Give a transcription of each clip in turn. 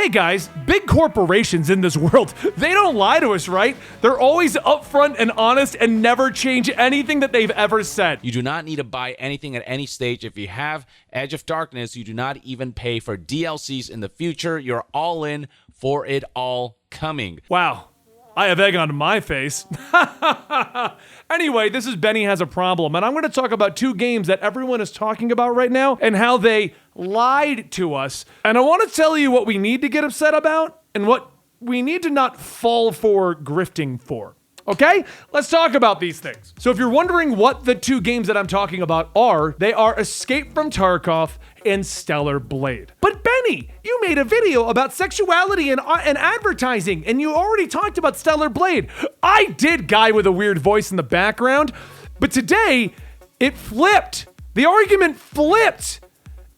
Hey guys, big corporations in this world, they don't lie to us, right? They're always upfront and honest and never change anything that they've ever said. You do not need to buy anything at any stage. If you have Edge of Darkness, you do not even pay for DLCs in the future. You're all in for it all coming. Wow. I have egg on my face. Anyway, this is Benny Has a Problem, and I'm going to talk about two games that everyone is talking about right now and how they lied to us. And I want to tell you what we need to get upset about and what we need to not fall for grifting for. Okay? Let's talk about these things. So if you're wondering what the two games that I'm talking about are, they are Escape from Tarkov and Stellar Blade. But Benny, you made a video about sexuality and advertising, and you already talked about Stellar Blade. I did, guy with a weird voice in the background, but today it flipped. The argument flipped.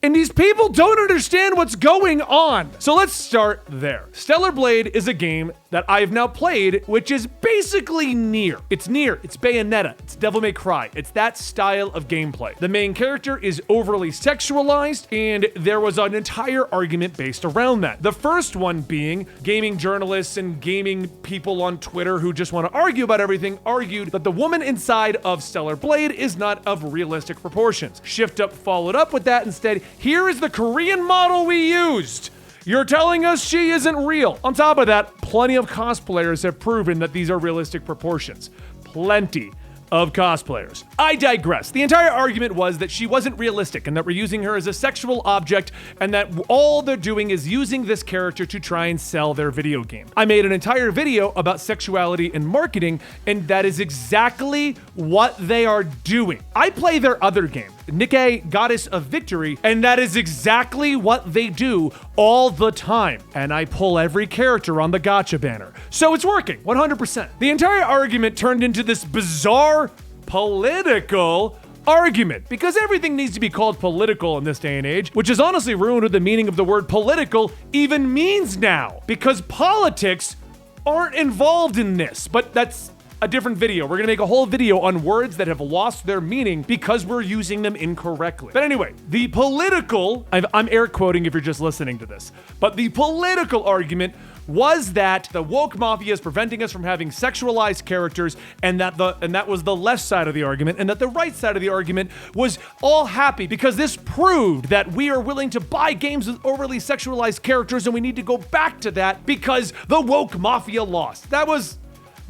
And these people don't understand what's going on. So let's start there. Stellar Blade is a game that I've now played, which is basically Nier. It's Bayonetta, it's Devil May Cry. It's that style of gameplay. The main character is overly sexualized, and there was an entire argument based around that. The first one being gaming journalists and gaming people on Twitter who just want to argue about everything argued that the woman inside of Stellar Blade is not of realistic proportions. Shift Up followed up with that instead. Here is the Korean model we used. You're telling us she isn't real. On top of that, plenty of cosplayers have proven that these are realistic proportions. Plenty of cosplayers. I digress. The entire argument was that she wasn't realistic and that we're using her as a sexual object and that all they're doing is using this character to try and sell their video game. I made an entire video about sexuality and marketing, and that is exactly what they are doing. I play their other game, Nikke Goddess of Victory, and that is exactly what they do all the time. And I pull every character on the gacha banner. So it's working, 100%. The entire argument turned into this bizarre political argument, because everything needs to be called political in this day and age, which is honestly ruined what the meaning of the word political even means now, because politics aren't involved in this. But that's a different video. We're gonna make a whole video on words that have lost their meaning because we're using them incorrectly. But anyway, the political, I'm air quoting if you're just listening to this, but the political argument was that the woke mafia is preventing us from having sexualized characters, and that was the left side of the argument, and that the right side of the argument was all happy because this proved that we are willing to buy games with overly sexualized characters, and we need to go back to that because the woke mafia lost. That was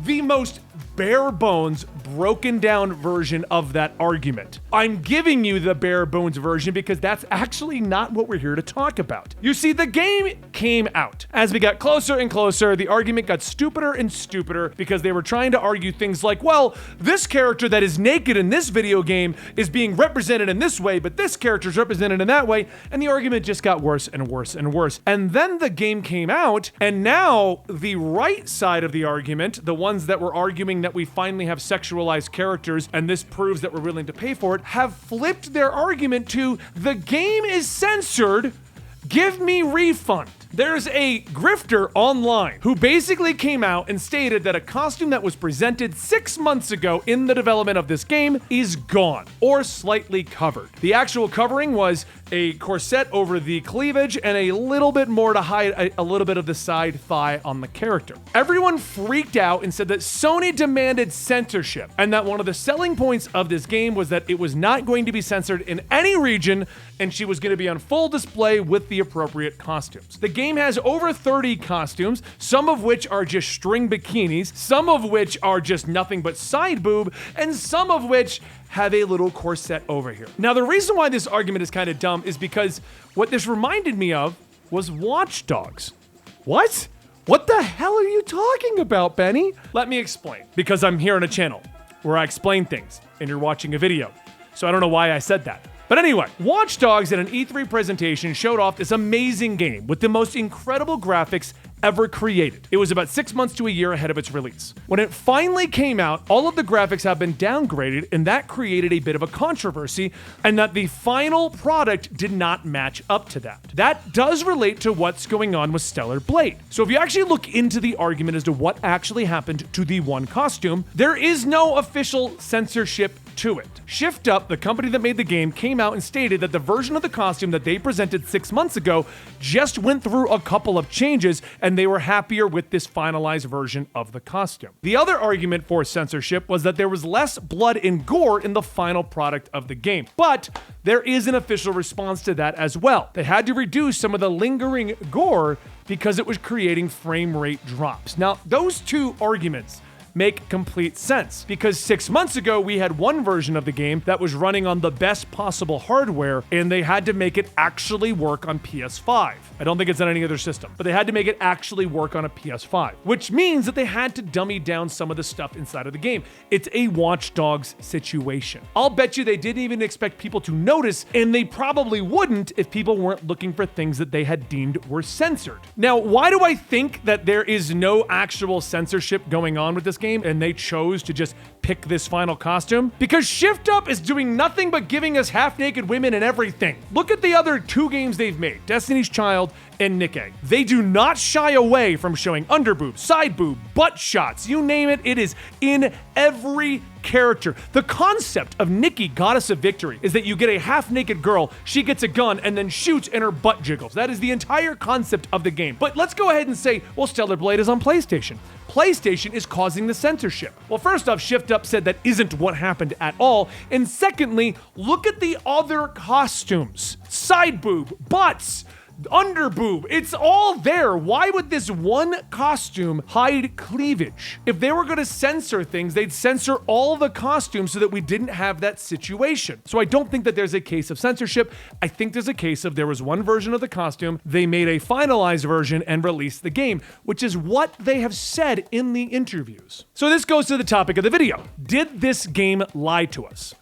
the most bare bones, broken down version of that argument. I'm giving you the bare bones version because that's actually not what we're here to talk about. You see, the game came out. As we got closer and closer, the argument got stupider and stupider because they were trying to argue things like, well, this character that is naked in this video game is being represented in this way, but this character is represented in that way, and the argument just got worse and worse and worse. And then the game came out, and now the right side of the argument, the ones that were arguing that we finally have sexualized characters and this proves that we're willing to pay for it, have flipped their argument to the game is censored, give me refund. There's a grifter online who basically came out and stated that a costume that was presented 6 months ago in the development of this game is gone or slightly covered. The actual covering was a corset over the cleavage and a little bit more to hide a little bit of the side thigh on the character. Everyone freaked out and said that Sony demanded censorship and that one of the selling points of this game was that it was not going to be censored in any region and she was going to be on full display with the appropriate costumes. The game has over 30 costumes, some of which are just string bikinis, some of which are just nothing but side boob, and some of which have a little corset over here. Now, the reason why this argument is kind of dumb is because what this reminded me of was Watch Dogs. What? What the hell are you talking about, Benny? Let me explain, because I'm here on a channel where I explain things and you're watching a video. So I don't know why I said that. But anyway, Watch Dogs at an E3 presentation showed off this amazing game with the most incredible graphics ever created. It was about 6 months to a year ahead of its release. When it finally came out, all of the graphics have been downgraded, and that created a bit of a controversy, and that the final product did not match up to that. That does relate to what's going on with Stellar Blade. So if you actually look into the argument as to what actually happened to the one costume, there is no official censorship to it. Shift Up, the company that made the game, came out and stated that the version of the costume that they presented 6 months ago just went through a couple of changes and they were happier with this finalized version of the costume. The other argument for censorship was that there was less blood and gore in the final product of the game, but there is an official response to that as well. They had to reduce some of the lingering gore because it was creating frame rate drops. Now, those two arguments make complete sense because 6 months ago we had one version of the game that was running on the best possible hardware and they had to make it actually work on PS5. I don't think it's on any other system, but they had to make it actually work on a PS5, which means that they had to dummy down some of the stuff inside of the game. It's a Watch Dogs situation. I'll bet you they didn't even expect people to notice, and they probably wouldn't if people weren't looking for things that they had deemed were censored. Now, why do I think that there is no actual censorship going on with this game and they chose to just pick this final costume? Because Shift Up is doing nothing but giving us half-naked women and everything. Look at the other two games they've made, Destiny's Child and Nikke. They do not shy away from showing underboob, side boob, butt shots, you name it, it is in every character. The concept of Nikke, Goddess of Victory, is that you get a half-naked girl, she gets a gun, and then shoots and her butt jiggles. That is the entire concept of the game. But let's go ahead and say, well, Stellar Blade is on PlayStation. PlayStation is causing the censorship. Well, first off, Shift Up said that isn't what happened at all. And secondly, look at the other costumes. Side boob, butts, underboob, it's all there. Why would this one costume hide cleavage? If they were going to censor things, they'd censor all the costumes so that we didn't have that situation. So I don't think that there's a case of censorship. I think there's a case of there was one version of the costume, they made a finalized version and released the game, which is what they have said in the interviews. So this goes to the topic of the video. Did this game lie to us?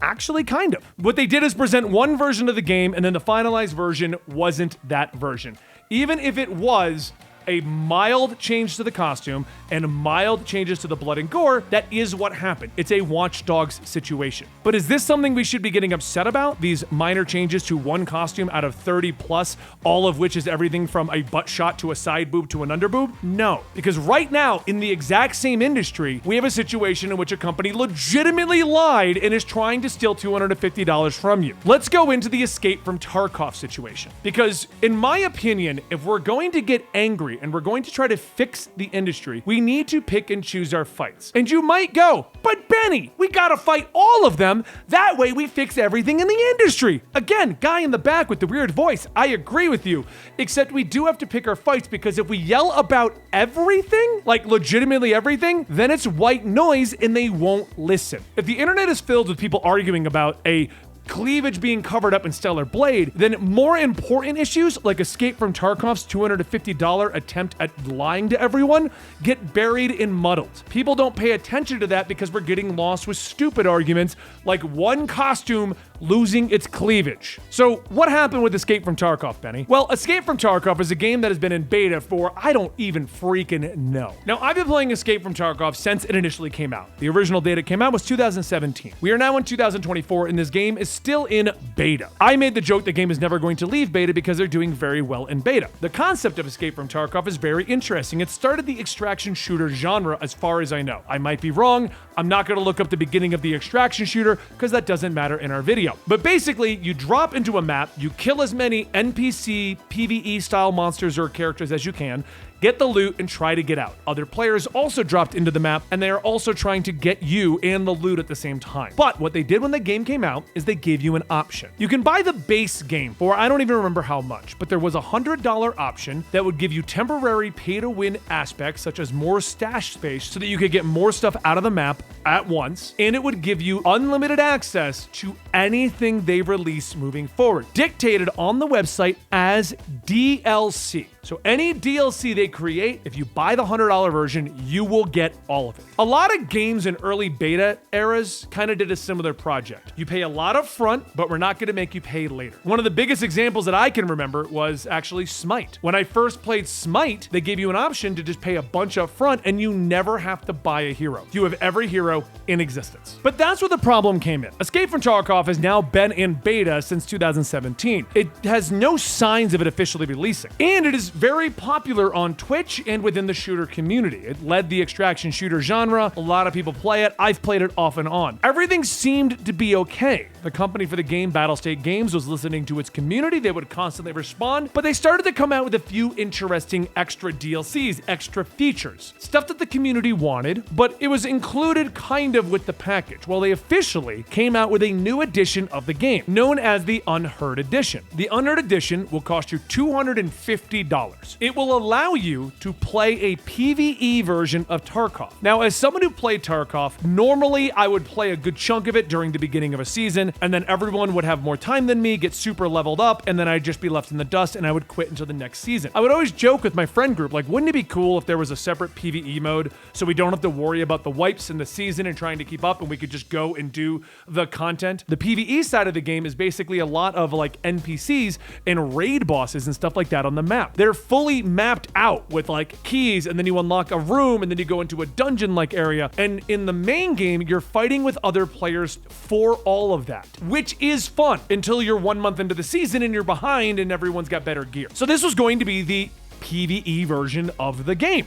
Actually, kind of. What they did is present one version of the game, and then the finalized version wasn't that version. Even if it was a mild change to the costume and mild changes to the blood and gore, that is what happened. It's a Watch Dogs situation. But is this something we should be getting upset about? These minor changes to one costume out of 30 plus, all of which is everything from a butt shot to a side boob to an underboob? No, because right now in the exact same industry, we have a situation in which a company legitimately lied and is trying to steal $250 from you. Let's go into the Escape from Tarkov situation. Because in my opinion, if we're going to get angry and we're going to try to fix the industry, we need to pick and choose our fights. And you might go, but Benny, we gotta fight all of them. That way we fix everything in the industry. Again, guy in the back with the weird voice, I agree with you. Except we do have to pick our fights because if we yell about everything, like legitimately everything, then it's white noise and they won't listen. If the internet is filled with people arguing about a cleavage being covered up in Stellar Blade, then more important issues like Escape from Tarkov's $250 attempt at lying to everyone get buried and muddled. People don't pay attention to that because we're getting lost with stupid arguments like one costume losing its cleavage. So what happened with Escape from Tarkov, Benny? Well, Escape from Tarkov is a game that has been in beta for I don't even freaking know. Now, I've been playing Escape from Tarkov since it initially came out. The original date came out was 2017. We are now in 2024 and this game is still in beta. I made the joke the game is never going to leave beta because they're doing very well in beta. The concept of Escape from Tarkov is very interesting. It started the extraction shooter genre as far as I know. I might be wrong. I'm not going to look up the beginning of the extraction shooter because that doesn't matter in our video. But basically, you drop into a map, you kill as many NPC, PvE style monsters or characters as you can, get the loot, and try to get out. Other players also dropped into the map, and they are also trying to get you and the loot at the same time. But what they did when the game came out is they gave you an option. You can buy the base game for, I don't even remember how much, but there was a $100 option that would give you temporary pay-to-win aspects, such as more stash space, so that you could get more stuff out of the map at once, and it would give you unlimited access to anything they release moving forward, dictated on the website as DLC. So any DLC they create, if you buy the $100 version, you will get all of it. A lot of games in early beta eras kind of did a similar project. You pay a lot up front, but we're not going to make you pay later. One of the biggest examples that I can remember was actually Smite. When I first played Smite, they gave you an option to just pay a bunch up front and you never have to buy a hero. You have every hero in existence. But that's where the problem came in. Escape from Tarkov has now been in beta since 2017. It has no signs of it officially releasing. And it is very popular on Twitch and within the shooter community. It led the extraction shooter genre. A lot of people play it. I've played it off and on. Everything seemed to be okay. The company for the game, Battlestate Games, was listening to its community. They would constantly respond, but they started to come out with a few interesting extra DLCs, extra features. Stuff that the community wanted, but it was included kind of with the package. Well, they officially came out with a new edition of the game, known as the Unheard Edition. The Unheard Edition will cost you $250. It will allow you to play a PvE version of Tarkov. Now, as someone who played Tarkov, normally I would play a good chunk of it during the beginning of a season, and then everyone would have more time than me, get super leveled up, and then I'd just be left in the dust and I would quit until the next season. I would always joke with my friend group, like, wouldn't it be cool if there was a separate PvE mode so we don't have to worry about the wipes in the season and trying to keep up, and we could just go and do the content? The PvE side of the game is basically a lot of like NPCs and raid bosses and stuff like that on the map. They're fully mapped out with like keys, and then you unlock a room and then you go into a dungeon-like area. And in the main game, you're fighting with other players for all of that, which is fun until you're 1 month into the season and you're behind and everyone's got better gear. So this was going to be the PvE version of the game.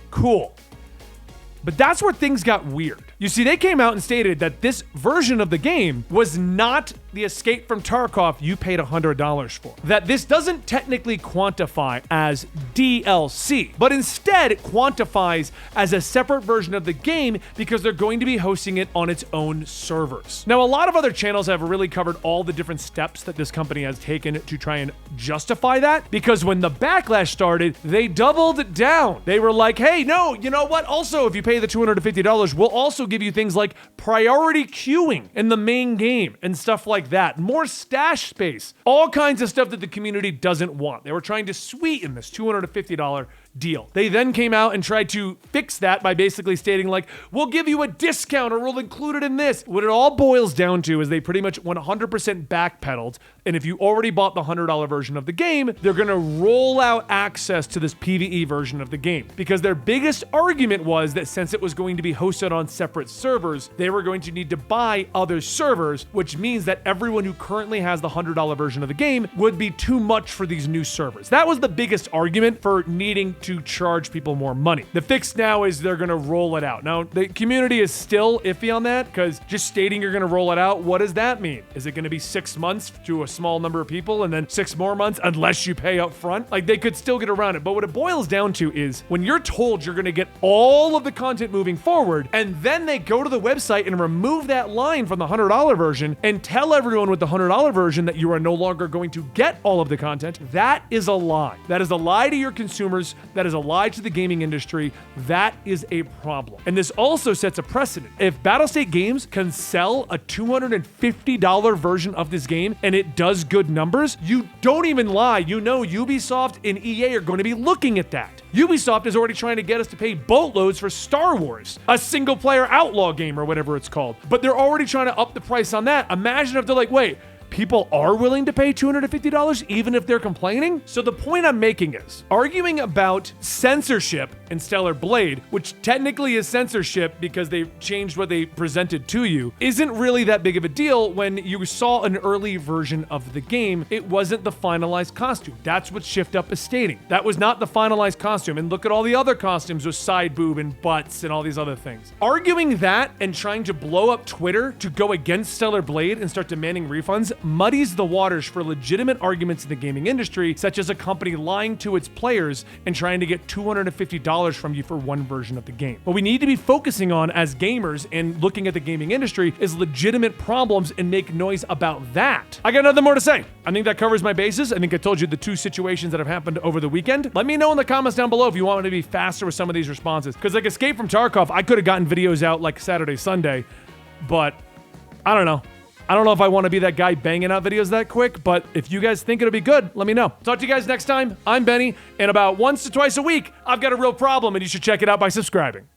Cool. But that's where things got weird. You see, they came out and stated that this version of the game was not the Escape from Tarkov you paid $100 for. That this doesn't technically quantify as DLC, but instead it quantifies as a separate version of the game because they're going to be hosting it on its own servers. Now, a lot of other channels have really covered all the different steps that this company has taken to try and justify that, because when the backlash started, they doubled down. They were like, hey, no, you know what? Also, if you pay the $250, we'll also give you things like priority queuing in the main game and stuff like that. More stash space. All kinds of stuff that the community doesn't want. They were trying to sweeten this $250 deal. They then came out and tried to fix that by basically stating like, we'll give you a discount or we'll include it in this. What it all boils down to is they pretty much 100% backpedaled. And if you already bought the $100 version of the game, they're going to roll out access to this PvE version of the game, because their biggest argument was that since it was going to be hosted on separate servers, they were going to need to buy other servers, which means that everyone who currently has the $100 version of the game would be too much for these new servers. That was the biggest argument for needing to charge people more money. The fix now is they're going to roll it out. Now, the community is still iffy on that, because just stating you're going to roll it out, what does that mean? Is it going to be 6 months to a small number of people and then 6 more months unless you pay up front? Like, they could still get around it. But what it boils down to is when you're told you're going to get all of the content moving forward, and then they go to the website and remove that line from the $100 version and tell everyone with the $100 version that you are no longer going to get all of the content, that is a lie. That is a lie to your consumers. That is a lie to the gaming industry. That is a problem. And this also sets a precedent. If Battlestate Games can sell a $250 version of this game and it does good numbers, you don't even lie. You know Ubisoft and EA are going to be looking at that. Ubisoft is already trying to get us to pay boatloads for Star Wars, a single-player outlaw game or whatever it's called. But they're already trying to up the price on that. Imagine if they're like, wait, people are willing to pay $250 even if they're complaining? So the point I'm making is, arguing about censorship in Stellar Blade, which technically is censorship because they changed what they presented to you, isn't really that big of a deal when you saw an early version of the game. It wasn't the finalized costume. That's what Shift Up is stating. That was not the finalized costume. And look at all the other costumes with side boob and butts and all these other things. Arguing that and trying to blow up Twitter to go against Stellar Blade and start demanding refunds muddies the waters for legitimate arguments in the gaming industry, such as a company lying to its players and trying to get $250 from you for one version of the game. What we need to be focusing on as gamers and looking at the gaming industry is legitimate problems and make noise about that. I got nothing more to say. I think that covers my bases. I think I told you the two situations that have happened over the weekend. Let me know in the comments down below if you want me to be faster with some of these responses. Because like Escape from Tarkov, I could have gotten videos out like Saturday, Sunday, but I don't know. I don't know if I want to be that guy banging out videos that quick, but if you guys think it'll be good, let me know. Talk to you guys next time. I'm Benny, and about once to twice a week, I've got a real problem, and you should check it out by subscribing.